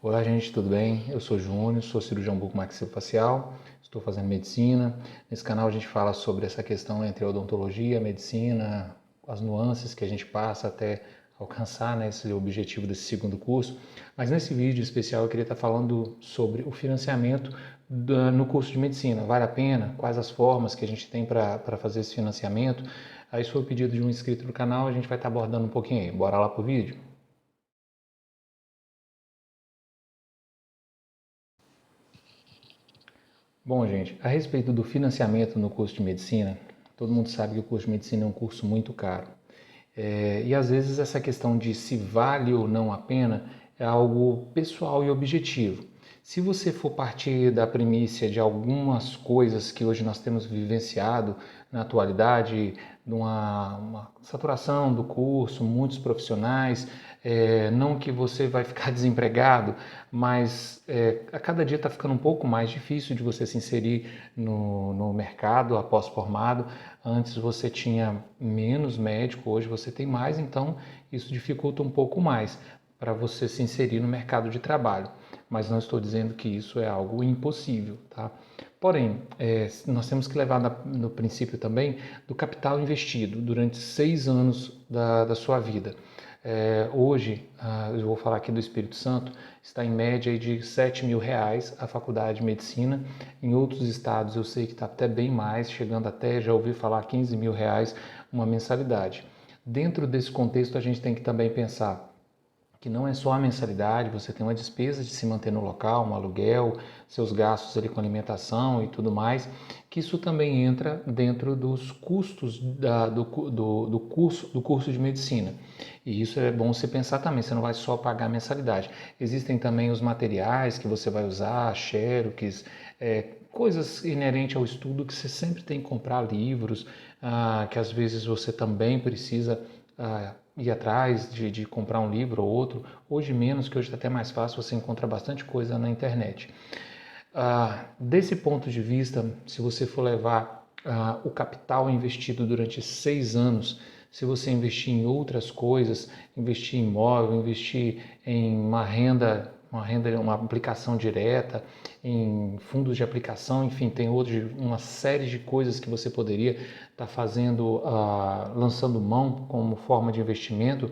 Olá, gente, tudo bem? Eu sou Júnior, sou cirurgião bucomaxilofacial, estou fazendo medicina. Nesse canal a gente fala sobre essa questão entre a odontologia, a medicina, as nuances que a gente passa até alcançar, né, esse objetivo desse segundo curso. Mas nesse vídeo especial eu queria estar falando sobre o financiamento no curso de medicina. Vale a pena? Quais as formas que a gente tem para fazer esse financiamento? Aí, se for o pedido de um inscrito do canal, a gente vai estar abordando um pouquinho aí. Bora lá pro vídeo? Bom, gente, a respeito do financiamento no curso de medicina, todo mundo sabe que o curso de medicina é um curso muito caro. E às vezes essa questão de se vale ou não a pena é algo pessoal e objetivo. Se você for partir da premissa de algumas coisas que hoje nós temos vivenciado na atualidade, de uma saturação do curso, muitos profissionais, não que você vai ficar desempregado, mas a cada dia está ficando um pouco mais difícil de você se inserir no mercado após formado. Antes você tinha menos médico, hoje você tem mais, então isso dificulta um pouco mais para você se inserir no mercado de trabalho. Mas não estou dizendo que isso é algo impossível, tá? Porém, nós temos que levar no princípio também do capital investido durante 6 anos da sua vida. Hoje, eu vou falar aqui do Espírito Santo, está em média de R$ 7.000 a faculdade de medicina. Em outros estados eu sei que está até bem mais, chegando até, já ouvi falar, R$ 15.000 uma mensalidade. Dentro desse contexto a gente tem que também pensar que não é só a mensalidade, você tem uma despesa de se manter no local, um aluguel, seus gastos ali com alimentação e tudo mais, que isso também entra dentro dos custos do curso de medicina. E isso é bom você pensar também, você não vai só pagar a mensalidade. Existem também os materiais que você vai usar, xerox, coisas inerentes ao estudo que você sempre tem que comprar, livros, que às vezes você também precisa ir atrás de comprar um livro ou outro. Hoje menos, que hoje está até mais fácil, você encontra bastante coisa na internet. Desse ponto de vista, se você for levar o capital investido durante 6 anos, se você investir em outras coisas, investir em imóvel, investir em uma aplicação direta, em fundos de aplicação, enfim, tem uma série de coisas que você poderia estar fazendo, lançando mão como forma de investimento.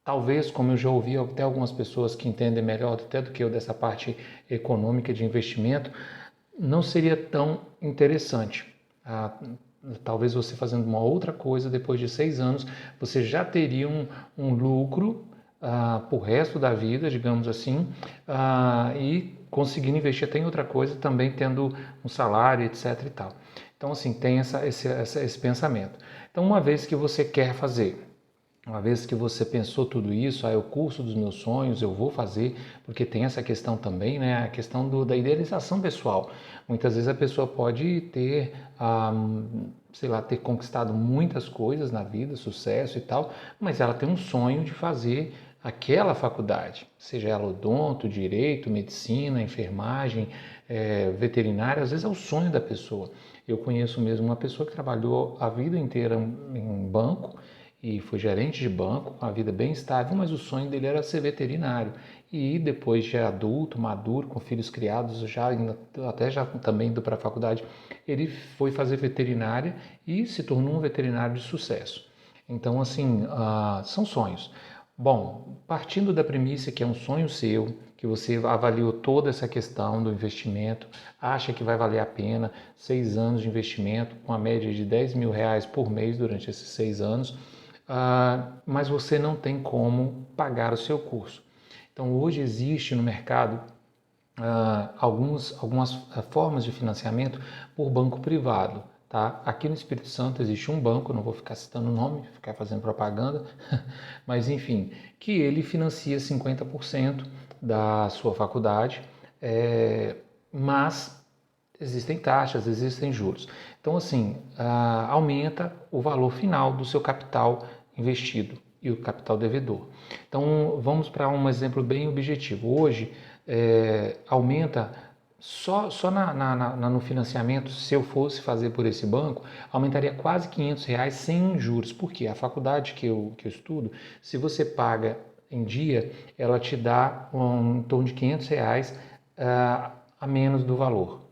Talvez, como eu já ouvi até algumas pessoas que entendem melhor até do que eu dessa parte econômica de investimento, não seria tão interessante. Talvez você fazendo uma outra coisa, depois de 6 anos, você já teria um lucro para o resto da vida, digamos assim, e conseguindo investir até em outra coisa, também tendo um salário, etc. e tal. Então, assim, tem esse pensamento. Então, uma vez que você quer fazer, uma vez que você pensou tudo isso, é o curso dos meus sonhos, eu vou fazer, porque tem essa questão também, né? A questão da idealização pessoal. Muitas vezes a pessoa pode ter, sei lá, ter conquistado muitas coisas na vida, sucesso e tal, mas ela tem um sonho de fazer aquela faculdade, seja ela odonto, direito, medicina, enfermagem, veterinária, às vezes é o sonho da pessoa. Eu conheço mesmo uma pessoa que trabalhou a vida inteira em banco, e foi gerente de banco, com a vida bem estável, mas o sonho dele era ser veterinário. E depois de adulto, maduro, com filhos criados, até já também indo para a faculdade, ele foi fazer veterinária e se tornou um veterinário de sucesso. Então, assim, são sonhos. Bom, partindo da premissa que é um sonho seu, que você avaliou toda essa questão do investimento, acha que vai valer a pena 6 anos de investimento, com a média de R$ 10.000 por mês durante esses 6 anos, mas você não tem como pagar o seu curso. Então, hoje existe no mercado algumas formas de financiamento por banco privado. Tá? Aqui no Espírito Santo existe um banco, não vou ficar citando o nome, ficar fazendo propaganda, mas enfim, que ele financia 50% da sua faculdade, mas existem taxas, existem juros. Então, assim, aumenta o valor final do seu capital investido e o capital devedor. Então, vamos para um exemplo bem objetivo. Hoje, aumenta só no financiamento, se eu fosse fazer por esse banco, aumentaria quase R$ 500 sem juros. Por quê? A faculdade que eu estudo, se você paga em dia, ela te dá em torno de R$ 500 a menos do valor.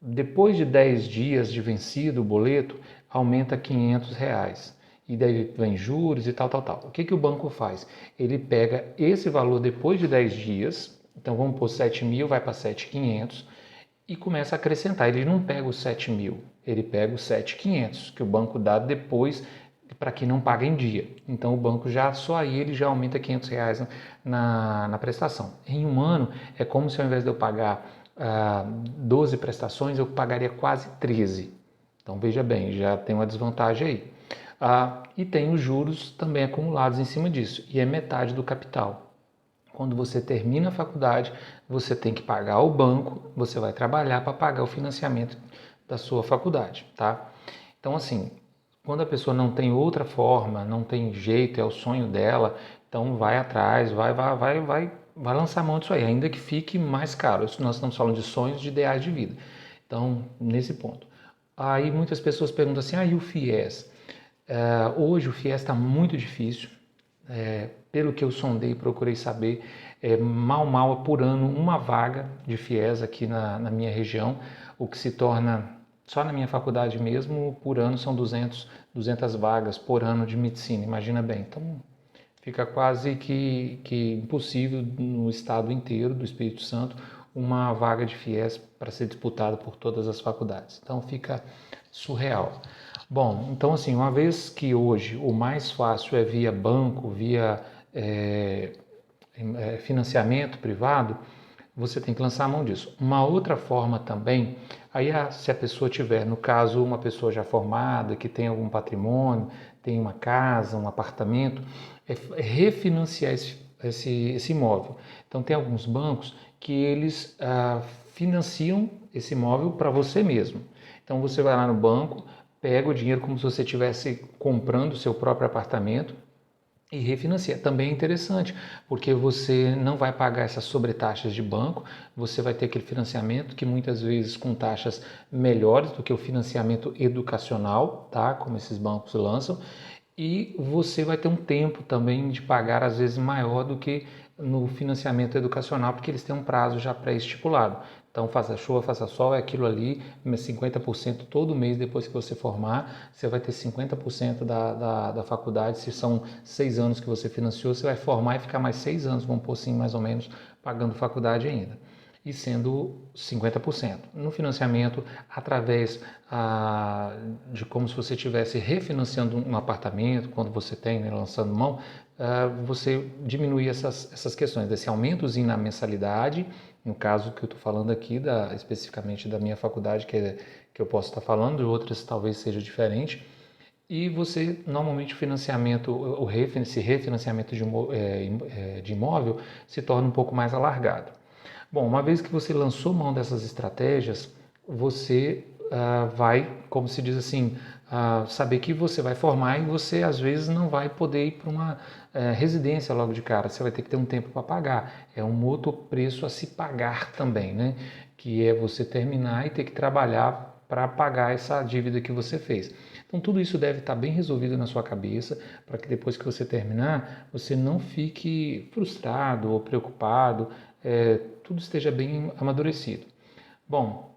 Depois de 10 dias de vencido o boleto, aumenta R$ 500. E daí vem juros e tal. O que o banco faz? Ele pega esse valor depois de 10 dias, então vamos pôr 7.000, vai para 7.500 e começa a acrescentar. Ele não pega os 7.000, ele pega os 7.500 que o banco dá depois para quem não paga em dia. Então o banco só aí ele já aumenta R$ 500 na prestação. Em um ano é como se ao invés de eu pagar 12 prestações, eu pagaria quase 13. Então veja bem, já tem uma desvantagem aí. E tem os juros também acumulados em cima disso, e é metade do capital. Quando você termina a faculdade, você tem que pagar ao banco, você vai trabalhar para pagar o financiamento da sua faculdade, tá? Então assim, quando a pessoa não tem outra forma, não tem jeito, é o sonho dela, então vai atrás, vai lançar mão disso aí, ainda que fique mais caro. Nós estamos falando de sonhos, de ideais de vida. Então, nesse ponto. Aí muitas pessoas perguntam assim, e o FIES? Hoje o FIES está muito difícil, pelo que eu sondei e procurei saber, mal por ano uma vaga de FIES aqui na minha região, o que se torna, só na minha faculdade mesmo, por ano são 200 vagas por ano de medicina, imagina bem. Então fica quase que impossível no estado inteiro do Espírito Santo uma vaga de FIES para ser disputada por todas as faculdades. Então fica surreal. Bom, então assim, uma vez que hoje o mais fácil é via banco, via financiamento privado, você tem que lançar a mão disso. Uma outra forma também, aí se a pessoa tiver, no caso, uma pessoa já formada, que tem algum patrimônio, tem uma casa, um apartamento, é refinanciar esse imóvel. Então tem alguns bancos que eles financiam esse imóvel para você mesmo. Então você vai lá no banco, pega o dinheiro como se você estivesse comprando o seu próprio apartamento e refinancia. Também é interessante, porque você não vai pagar essas sobretaxas de banco, você vai ter aquele financiamento que muitas vezes com taxas melhores do que o financiamento educacional, tá? Como esses bancos lançam, e você vai ter um tempo também de pagar às vezes maior do que no financiamento educacional, porque eles têm um prazo já pré-estipulado. Então, faça chuva, faça sol, é aquilo ali, 50% todo mês depois que você formar, você vai ter 50% da faculdade. Se são 6 anos que você financiou, você vai formar e ficar mais 6 anos, vamos pôr assim, mais ou menos, pagando faculdade ainda. E sendo 50%. No financiamento, através de como se você estivesse refinanciando um apartamento, quando você tem, né, lançando mão, você diminui essas questões, desse aumentozinho na mensalidade, no caso que eu estou falando aqui, especificamente da minha faculdade, que eu posso estar falando, de outras talvez seja diferente, e você, normalmente o financiamento, esse refinanciamento de imóvel se torna um pouco mais alargado. Bom, uma vez que você lançou mão dessas estratégias, você vai, como se diz assim, saber que você vai formar e você às vezes não vai poder ir para uma residência logo de cara, você vai ter que ter um tempo para pagar. É um outro preço a se pagar também, né? Que é você terminar e ter que trabalhar para pagar essa dívida que você fez. Então tudo isso deve estar bem resolvido na sua cabeça, para que depois que você terminar, você não fique frustrado ou preocupado, tudo esteja bem amadurecido. Bom,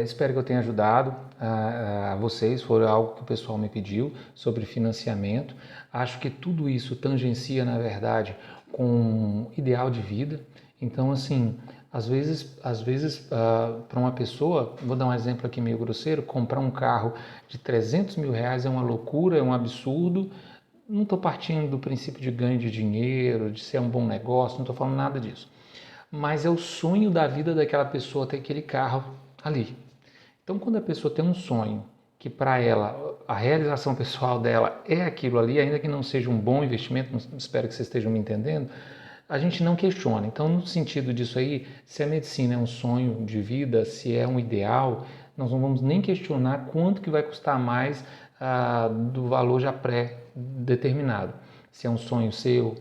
espero que eu tenha ajudado a vocês, foi algo que o pessoal me pediu sobre financiamento. Acho que tudo isso tangencia, na verdade, com um ideal de vida. Então, assim, às vezes para uma pessoa, vou dar um exemplo aqui meio grosseiro, comprar um carro de R$ 300.000 é uma loucura, é um absurdo. Não estou partindo do princípio de ganho de dinheiro, de ser um bom negócio, não estou falando nada disso. Mas é o sonho da vida daquela pessoa ter aquele carro ali. Então, quando a pessoa tem um sonho que para ela, a realização pessoal dela é aquilo ali, ainda que não seja um bom investimento, espero que vocês estejam me entendendo, a gente não questiona. Então, no sentido disso aí, se a medicina é um sonho de vida, se é um ideal, nós não vamos nem questionar quanto que vai custar mais do valor já pré-determinado. Se é um sonho seu,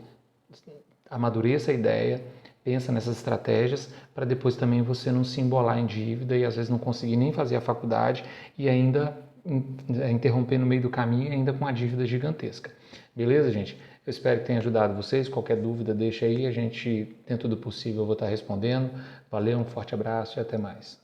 amadureça a ideia, pensa nessas estratégias para depois também você não se embolar em dívida e às vezes não conseguir nem fazer a faculdade e ainda interromper no meio do caminho ainda com uma dívida gigantesca. Beleza, gente? Eu espero que tenha ajudado vocês. Qualquer dúvida, deixa aí. A gente, dentro do possível, eu vou estar respondendo. Valeu, um forte abraço e até mais.